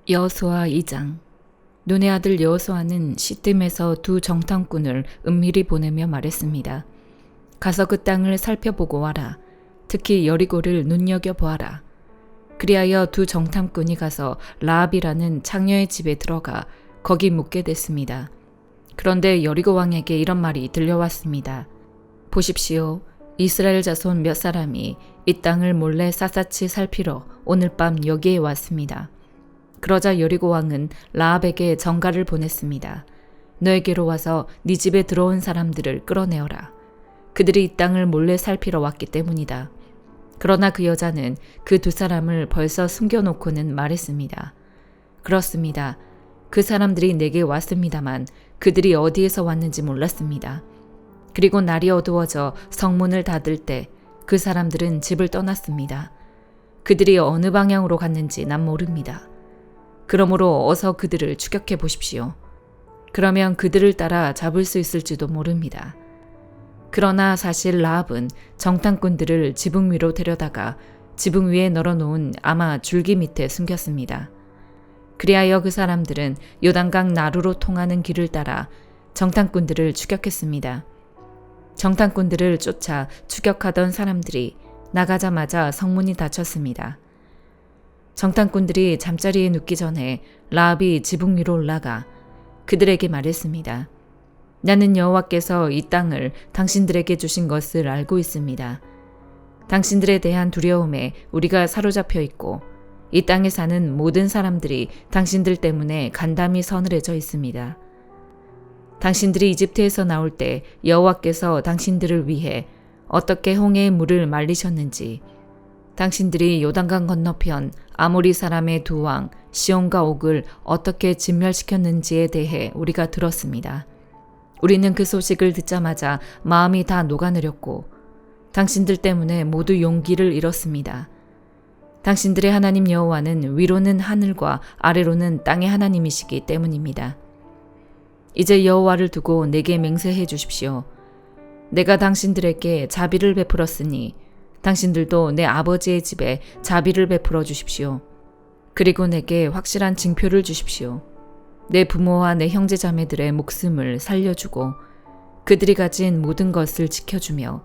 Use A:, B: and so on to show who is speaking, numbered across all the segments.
A: 여호수아 2장. 눈의 아들 여호수아는 시뜸에서 두 정탐꾼을 은밀히 보내며 말했습니다. 가서 그 땅을 살펴보고 와라. 특히 여리고를 눈여겨보아라. 그리하여 두 정탐꾼이 가서 라합이라는 창녀의 집에 들어가 거기 묵게 됐습니다. 그런데 여리고 왕에게 이런 말이 들려왔습니다. 보십시오. 이스라엘 자손 몇 사람이 이 땅을 몰래 샅샅이 살피러 오늘 밤 여기에 왔습니다. 그러자 여리고 왕은 라합에게 전가를 보냈습니다. 너에게로 와서 네 집에 들어온 사람들을 끌어내어라. 그들이 이 땅을 몰래 살피러 왔기 때문이다. 그러나 그 여자는 그 두 사람을 벌써 숨겨놓고는 말했습니다. 그렇습니다. 그 사람들이 내게 왔습니다만 그들이 어디에서 왔는지 몰랐습니다. 그리고 날이 어두워져 성문을 닫을 때 그 사람들은 집을 떠났습니다. 그들이 어느 방향으로 갔는지 난 모릅니다. 그러므로 어서 그들을 추격해 보십시오. 그러면 그들을 따라 잡을 수 있을지도 모릅니다. 그러나 사실 라합은 정탐꾼들을 지붕 위로 데려다가 지붕 위에 널어놓은 아마 줄기 밑에 숨겼습니다. 그리하여 그 사람들은 요단강 나루로 통하는 길을 따라 정탐꾼들을 추격했습니다. 정탐꾼들을 쫓아 추격하던 사람들이 나가자마자 성문이 닫혔습니다. 정탐꾼들이 잠자리에 눕기 전에 라합이 지붕 위로 올라가 그들에게 말했습니다. 나는 여호와께서 이 땅을 당신들에게 주신 것을 알고 있습니다. 당신들에 대한 두려움에 우리가 사로잡혀 있고 이 땅에 사는 모든 사람들이 당신들 때문에 간담이 서늘해져 있습니다. 당신들이 이집트에서 나올 때 여호와께서 당신들을 위해 어떻게 홍해의 물을 말리셨는지, 당신들이 요단강 건너편 아모리 사람의 두 왕 시온과 옥을 어떻게 진멸시켰는지에 대해 우리가 들었습니다. 우리는 그 소식을 듣자마자 마음이 다 녹아내렸고 당신들 때문에 모두 용기를 잃었습니다. 당신들의 하나님 여호와는 위로는 하늘과 아래로는 땅의 하나님이시기 때문입니다. 이제 여호와를 두고 내게 맹세해 주십시오. 내가 당신들에게 자비를 베풀었으니 당신들도 내 아버지의 집에 자비를 베풀어 주십시오. 그리고 내게 확실한 징표를 주십시오. 내 부모와 내 형제자매들의 목숨을 살려주고 그들이 가진 모든 것을 지켜주며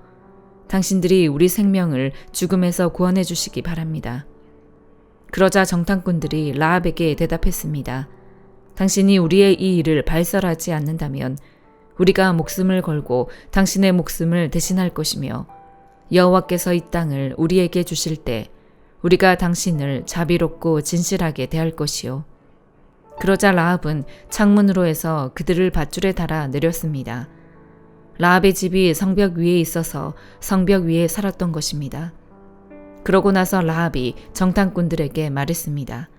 A: 당신들이 우리 생명을 죽음에서 구원해 주시기 바랍니다. 그러자 정탐꾼들이 라합에게 대답했습니다. 당신이 우리의 이 일을 발설하지 않는다면 우리가 목숨을 걸고 당신의 목숨을 대신할 것이며 여호와께서 이 땅을 우리에게 주실 때 우리가 당신을 자비롭고 진실하게 대할 것이요. 그러자 라합은 창문으로 해서 그들을 밧줄에 달아 내렸습니다. 라합의 집이 성벽 위에 있어서 성벽 위에 살았던 것입니다. 그러고 나서 라합이 정탐꾼들에게 말했습니다.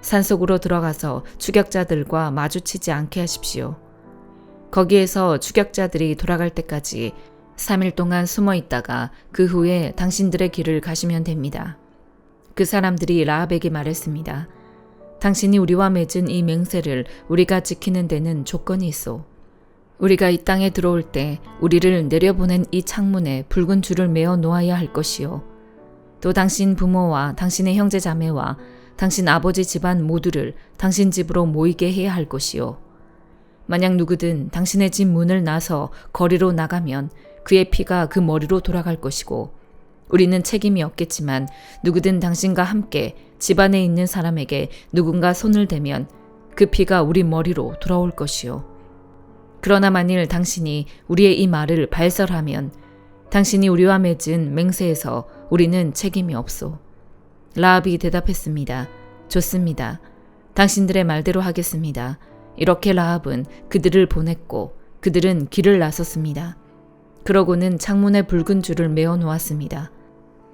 A: 산속으로 들어가서 추격자들과 마주치지 않게 하십시오. 거기에서 추격자들이 돌아갈 때까지 3일 동안 숨어 있다가 그 후에 당신들의 길을 가시면 됩니다. 그 사람들이 라합에게 말했습니다. 당신이 우리와 맺은 이 맹세를 우리가 지키는 데는 조건이 있어. 우리가 이 땅에 들어올 때 우리를 내려보낸 이 창문에 붉은 줄을 메어 놓아야 할 것이요. 또 당신 부모와 당신의 형제 자매와 당신 아버지 집안 모두를 당신 집으로 모이게 해야 할 것이요. 만약 누구든 당신의 집 문을 나서 거리로 나가면 그의 피가 그 머리로 돌아갈 것이고 우리는 책임이 없겠지만 누구든 당신과 함께 집안에 있는 사람에게 누군가 손을 대면 그 피가 우리 머리로 돌아올 것이요. 그러나 만일 당신이 우리의 이 말을 발설하면 당신이 우리와 맺은 맹세에서 우리는 책임이 없소. 라합이 대답했습니다. 좋습니다. 당신들의 말대로 하겠습니다. 이렇게 라합은 그들을 보냈고 그들은 길을 나섰습니다. 그러고는 창문에 붉은 줄을 메어 놓았습니다.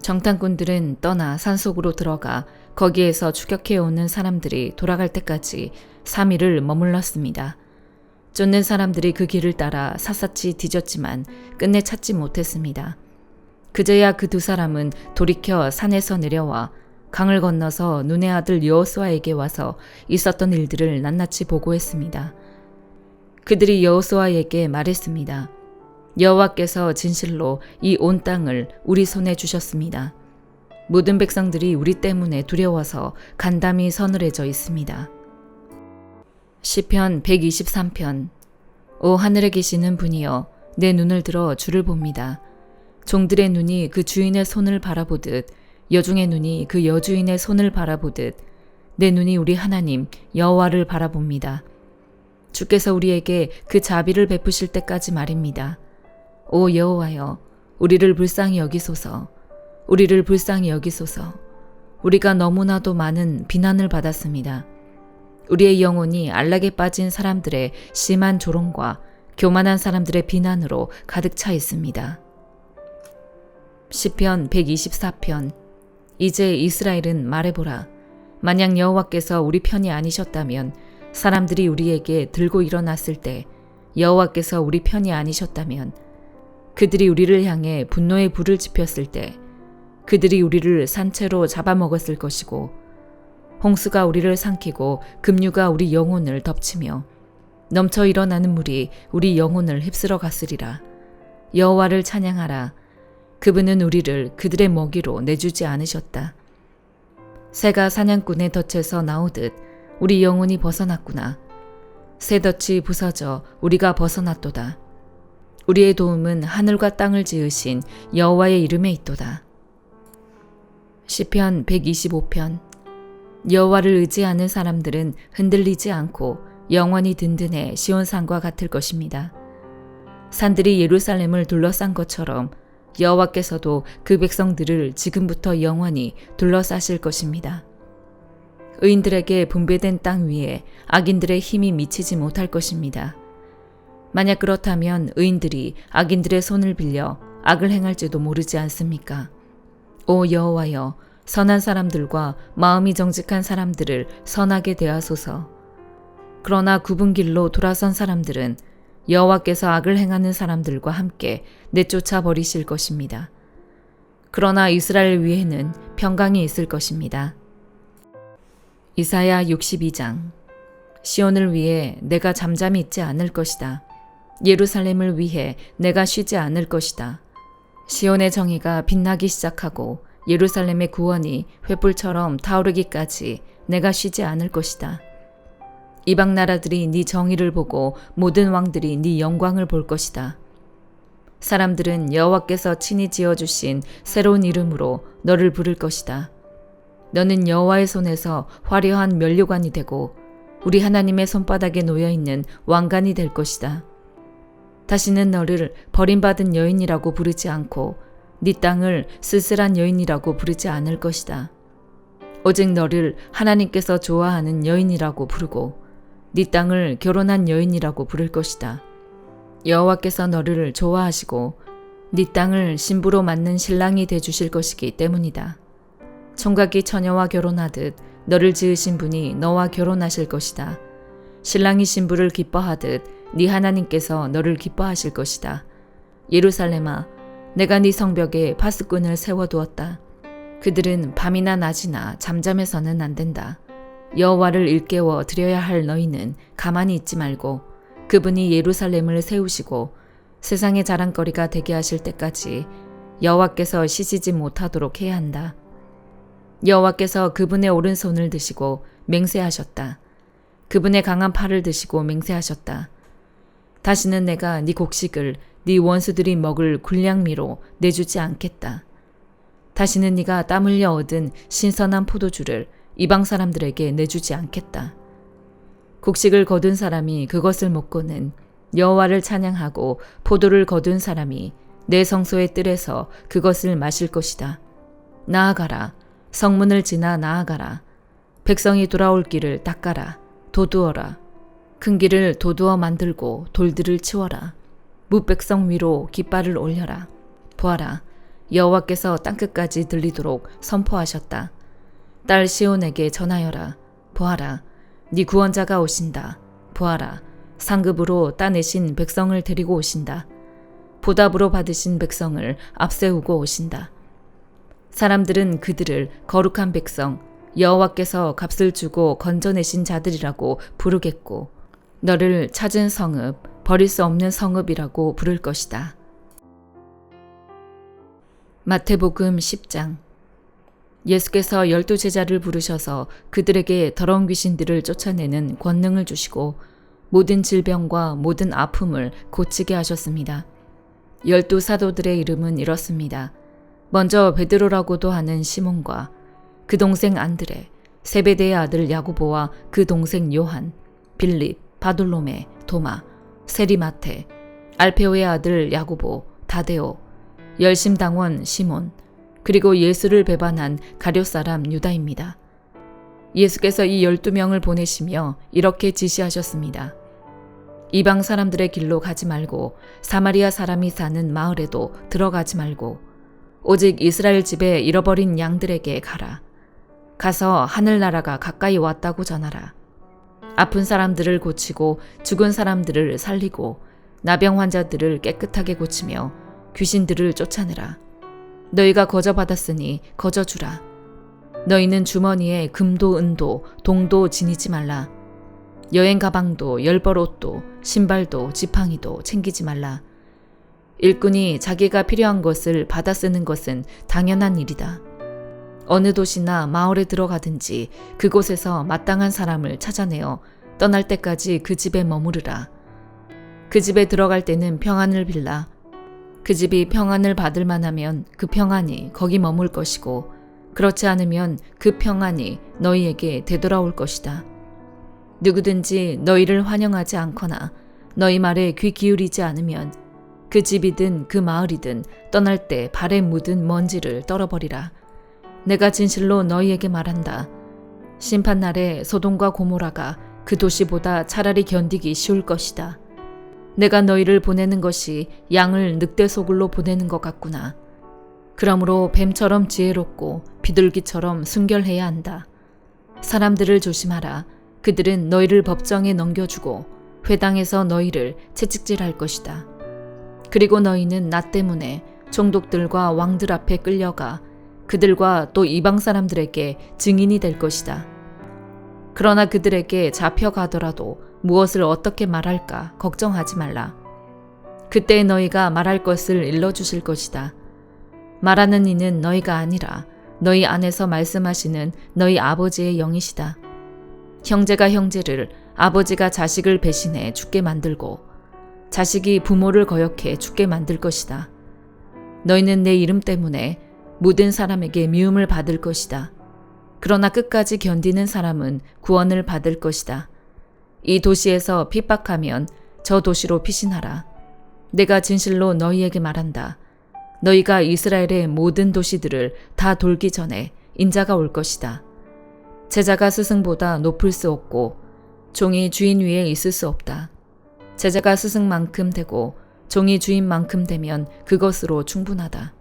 A: 정탐꾼들은 떠나 산속으로 들어가 거기에서 추격해오는 사람들이 돌아갈 때까지 3일을 머물렀습니다. 쫓는 사람들이 그 길을 따라 샅샅이 뒤졌지만 끝내 찾지 못했습니다. 그제야 그 두 사람은 돌이켜 산에서 내려와 강을 건너서 눈의 아들 여호수아에게 와서 있었던 일들을 낱낱이 보고했습니다. 그들이 여호수아에게 말했습니다. 여호와께서 진실로 이 온 땅을 우리 손에 주셨습니다. 모든 백성들이 우리 때문에 두려워서 간담이 서늘해져 있습니다. 시편 123편. 오 하늘에 계시는 분이여, 내 눈을 들어 주를 봅니다. 종들의 눈이 그 주인의 손을 바라보듯, 여중의 눈이 그 여주인의 손을 바라보듯, 내 눈이 우리 하나님 여호와를 바라봅니다. 주께서 우리에게 그 자비를 베푸실 때까지 말입니다. 오 여호와여, 우리를 불쌍히 여기소서. 우리를 불쌍히 여기소서. 우리가 너무나도 많은 비난을 받았습니다. 우리의 영혼이 안락에 빠진 사람들의 심한 조롱과 교만한 사람들의 비난으로 가득 차 있습니다. 시편 124편. 이제 이스라엘은 말해보라. 만약 여호와께서 우리 편이 아니셨다면, 사람들이 우리에게 들고 일어났을 때 여호와께서 우리 편이 아니셨다면, 그들이 우리를 향해 분노의 불을 지폈을 때 그들이 우리를 산채로 잡아먹었을 것이고, 홍수가 우리를 삼키고 급류가 우리 영혼을 덮치며 넘쳐 일어나는 물이 우리 영혼을 휩쓸어 갔으리라. 여호와를 찬양하라. 그분은 우리를 그들의 먹이로 내주지 않으셨다. 새가 사냥꾼의 덫에서 나오듯 우리 영혼이 벗어났구나. 새 덫이 부서져 우리가 벗어났도다. 우리의 도움은 하늘과 땅을 지으신 여호와의 이름에 있도다. 시편 125편. 여호와를 의지하는 사람들은 흔들리지 않고 영원히 든든해 시온산과 같을 것입니다. 산들이 예루살렘을 둘러싼 것처럼 여호와께서도 그 백성들을 지금부터 영원히 둘러싸실 것입니다. 의인들에게 분배된 땅 위에 악인들의 힘이 미치지 못할 것입니다. 만약 그렇다면 의인들이 악인들의 손을 빌려 악을 행할지도 모르지 않습니까? 오 여호와여, 선한 사람들과 마음이 정직한 사람들을 선하게 대하소서. 그러나 굽은 길로 돌아선 사람들은 여호와께서 악을 행하는 사람들과 함께 내쫓아 버리실 것입니다. 그러나 이스라엘 위에는 평강이 있을 것입니다. 이사야 62장. 시온을 위해 내가 잠잠히 있지 않을 것이다. 예루살렘을 위해 내가 쉬지 않을 것이다. 시온의 정의가 빛나기 시작하고 예루살렘의 구원이 횃불처럼 타오르기까지 내가 쉬지 않을 것이다. 이방 나라들이 네 정의를 보고 모든 왕들이 네 영광을 볼 것이다. 사람들은 여호와께서 친히 지어주신 새로운 이름으로 너를 부를 것이다. 너는 여호와의 손에서 화려한 면류관이 되고 우리 하나님의 손바닥에 놓여있는 왕관이 될 것이다. 다시는 너를 버림받은 여인이라고 부르지 않고 네 땅을 쓸쓸한 여인이라고 부르지 않을 것이다. 오직 너를 하나님께서 좋아하는 여인이라고 부르고 네 땅을 결혼한 여인이라고 부를 것이다. 여호와께서 너를 좋아하시고 네 땅을 신부로 맞는 신랑이 되주실 것이기 때문이다. 총각이 처녀와 결혼하듯 너를 지으신 분이 너와 결혼하실 것이다. 신랑이 신부를 기뻐하듯 네 하나님께서 너를 기뻐하실 것이다. 예루살렘아, 내가 네 성벽에 파수꾼을 세워두었다. 그들은 밤이나 낮이나 잠잠해서는 안 된다. 여호와를 일깨워 드려야 할 너희는 가만히 있지 말고 그분이 예루살렘을 세우시고 세상의 자랑거리가 되게 하실 때까지 여호와께서 쉬시지 못하도록 해야 한다. 여호와께서 그분의 오른손을 드시고 맹세하셨다. 그분의 강한 팔을 드시고 맹세하셨다. 다시는 내가 네 곡식을 네 원수들이 먹을 군량미로 내주지 않겠다. 다시는 네가 땀 흘려 얻은 신선한 포도주를 이방 사람들에게 내주지 않겠다. 곡식을 거둔 사람이 그것을 먹고는 여호와를 찬양하고 포도를 거둔 사람이 내 성소의 뜰에서 그것을 마실 것이다. 나아가라. 성문을 지나 나아가라. 백성이 돌아올 길을 닦아라. 도두어라. 큰 길을 도두어 만들고 돌들을 치워라. 무백성 위로 깃발을 올려라. 보아라. 여호와께서 땅끝까지 들리도록 선포하셨다. 딸 시온에게 전하여라. 보아라. 네 구원자가 오신다. 보아라. 상급으로 따내신 백성을 데리고 오신다. 보답으로 받으신 백성을 앞세우고 오신다. 사람들은 그들을 거룩한 백성, 여호와께서 값을 주고 건져내신 자들이라고 부르겠고 너를 찾은 성읍, 버릴 수 없는 성읍이라고 부를 것이다. 마태복음 10장. 예수께서 12제자를 부르셔서 그들에게 더러운 귀신들을 쫓아내는 권능을 주시고 모든 질병과 모든 아픔을 고치게 하셨습니다. 12사도들의 이름은 이렇습니다. 먼저 베드로라고도 하는 시몬과 그 동생 안드레, 세베대의 아들 야고보와 그 동생 요한, 빌립, 바돌로메, 도마, 세리마테, 알페오의 아들 야고보, 다데오, 열심당원 시몬, 그리고 예수를 배반한 가룟 사람 유다입니다. 예수께서 이 12명을 보내시며 이렇게 지시하셨습니다. 이방 사람들의 길로 가지 말고 사마리아 사람이 사는 마을에도 들어가지 말고 오직 이스라엘 집에 잃어버린 양들에게 가라. 가서 하늘나라가 가까이 왔다고 전하라. 아픈 사람들을 고치고 죽은 사람들을 살리고 나병 환자들을 깨끗하게 고치며 귀신들을 쫓아내라. 너희가 거저 받았으니 거저 주라. 너희는 주머니에 금도 은도 동도 지니지 말라. 여행 가방도 10벌 옷도 신발도 지팡이도 챙기지 말라. 일꾼이 자기가 필요한 것을 받아 쓰는 것은 당연한 일이다. 어느 도시나 마을에 들어가든지 그곳에서 마땅한 사람을 찾아내어 떠날 때까지 그 집에 머무르라. 그 집에 들어갈 때는 평안을 빌라. 그 집이 평안을 받을 만하면 그 평안이 거기 머물 것이고 그렇지 않으면 그 평안이 너희에게 되돌아올 것이다. 누구든지 너희를 환영하지 않거나 너희 말에 귀 기울이지 않으면 그 집이든 그 마을이든 떠날 때 발에 묻은 먼지를 떨어버리라. 내가 진실로 너희에게 말한다. 심판날에 소돔과 고모라가 그 도시보다 차라리 견디기 쉬울 것이다. 내가 너희를 보내는 것이 양을 늑대 소굴로 보내는 것 같구나. 그러므로 뱀처럼 지혜롭고 비둘기처럼 순결해야 한다. 사람들을 조심하라. 그들은 너희를 법정에 넘겨주고 회당에서 너희를 채찍질할 것이다. 그리고 너희는 나 때문에 총독들과 왕들 앞에 끌려가 그들과 또 이방 사람들에게 증인이 될 것이다. 그러나 그들에게 잡혀가더라도 무엇을 어떻게 말할까 걱정하지 말라. 그때 너희가 말할 것을 일러주실 것이다. 말하는 이는 너희가 아니라 너희 안에서 말씀하시는 너희 아버지의 영이시다. 형제가 형제를, 아버지가 자식을 배신해 죽게 만들고 자식이 부모를 거역해 죽게 만들 것이다. 너희는 내 이름 때문에 모든 사람에게 미움을 받을 것이다. 그러나 끝까지 견디는 사람은 구원을 받을 것이다. 이 도시에서 핍박하면 저 도시로 피신하라. 내가 진실로 너희에게 말한다. 너희가 이스라엘의 모든 도시들을 다 돌기 전에 인자가 올 것이다. 제자가 스승보다 높을 수 없고 종이 주인 위에 있을 수 없다. 제자가 스승만큼 되고 종이 주인만큼 되면 그것으로 충분하다.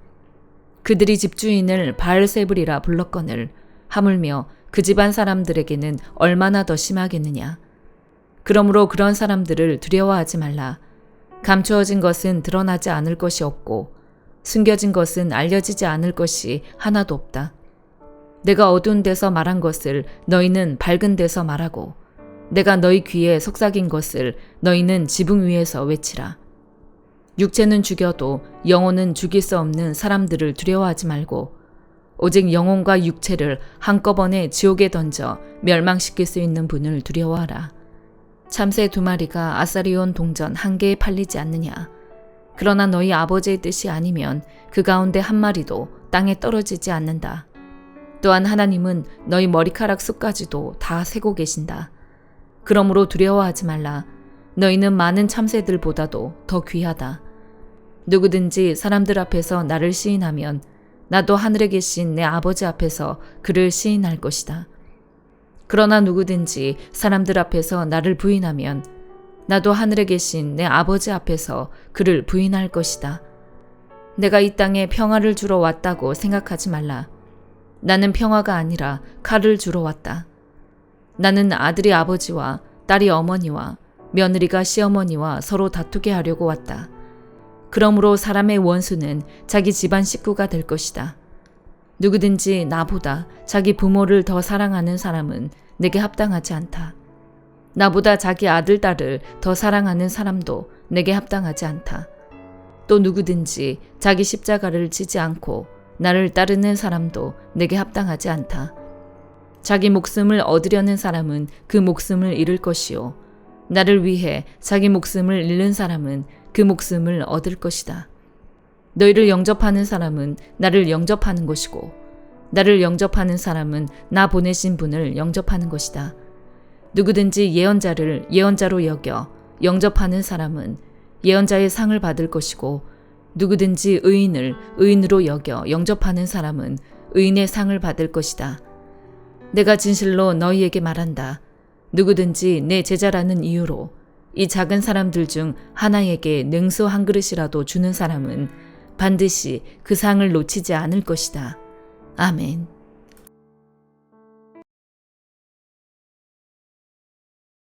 A: 그들이 집주인을 바알세불이라 불렀거늘 하물며 그 집안 사람들에게는 얼마나 더 심하겠느냐. 그러므로 그런 사람들을 두려워하지 말라. 감추어진 것은 드러나지 않을 것이 없고 숨겨진 것은 알려지지 않을 것이 하나도 없다. 내가 어두운 데서 말한 것을 너희는 밝은 데서 말하고 내가 너희 귀에 속삭인 것을 너희는 지붕 위에서 외치라. 육체는 죽여도 영혼은 죽일 수 없는 사람들을 두려워하지 말고 오직 영혼과 육체를 한꺼번에 지옥에 던져 멸망시킬 수 있는 분을 두려워하라. 참새 2마리가 아사리온 동전 1개에 팔리지 않느냐. 그러나 너희 아버지의 뜻이 아니면 그 가운데 1마리도 땅에 떨어지지 않는다. 또한 하나님은 너희 머리카락 숫까지도 다 세고 계신다. 그러므로 두려워하지 말라. 너희는 많은 참새들보다도 더 귀하다. 누구든지 사람들 앞에서 나를 시인하면 나도 하늘에 계신 내 아버지 앞에서 그를 시인할 것이다. 그러나 누구든지 사람들 앞에서 나를 부인하면 나도 하늘에 계신 내 아버지 앞에서 그를 부인할 것이다. 내가 이 땅에 평화를 주러 왔다고 생각하지 말라. 나는 평화가 아니라 칼을 주러 왔다. 나는 아들이 아버지와 딸이 어머니와 며느리가 시어머니와 서로 다투게 하려고 왔다. 그러므로 사람의 원수는 자기 집안 식구가 될 것이다. 누구든지 나보다 자기 부모를 더 사랑하는 사람은 내게 합당하지 않다. 나보다 자기 아들, 딸을 더 사랑하는 사람도 내게 합당하지 않다. 또 누구든지 자기 십자가를 지지 않고 나를 따르는 사람도 내게 합당하지 않다. 자기 목숨을 얻으려는 사람은 그 목숨을 잃을 것이요. 나를 위해 자기 목숨을 잃는 사람은 그 목숨을 얻을 것이다. 너희를 영접하는 사람은 나를 영접하는 것이고 나를 영접하는 사람은 나 보내신 분을 영접하는 것이다. 누구든지 예언자를 예언자로 여겨 영접하는 사람은 예언자의 상을 받을 것이고 누구든지 의인을 의인으로 여겨 영접하는 사람은 의인의 상을 받을 것이다. 내가 진실로 너희에게 말한다. 누구든지 내 제자라는 이유로 이 작은 사람들 중 하나에게 능수 한 그릇이라도 주는 사람은 반드시 그 상을 놓치지 않을 것이다. 아멘.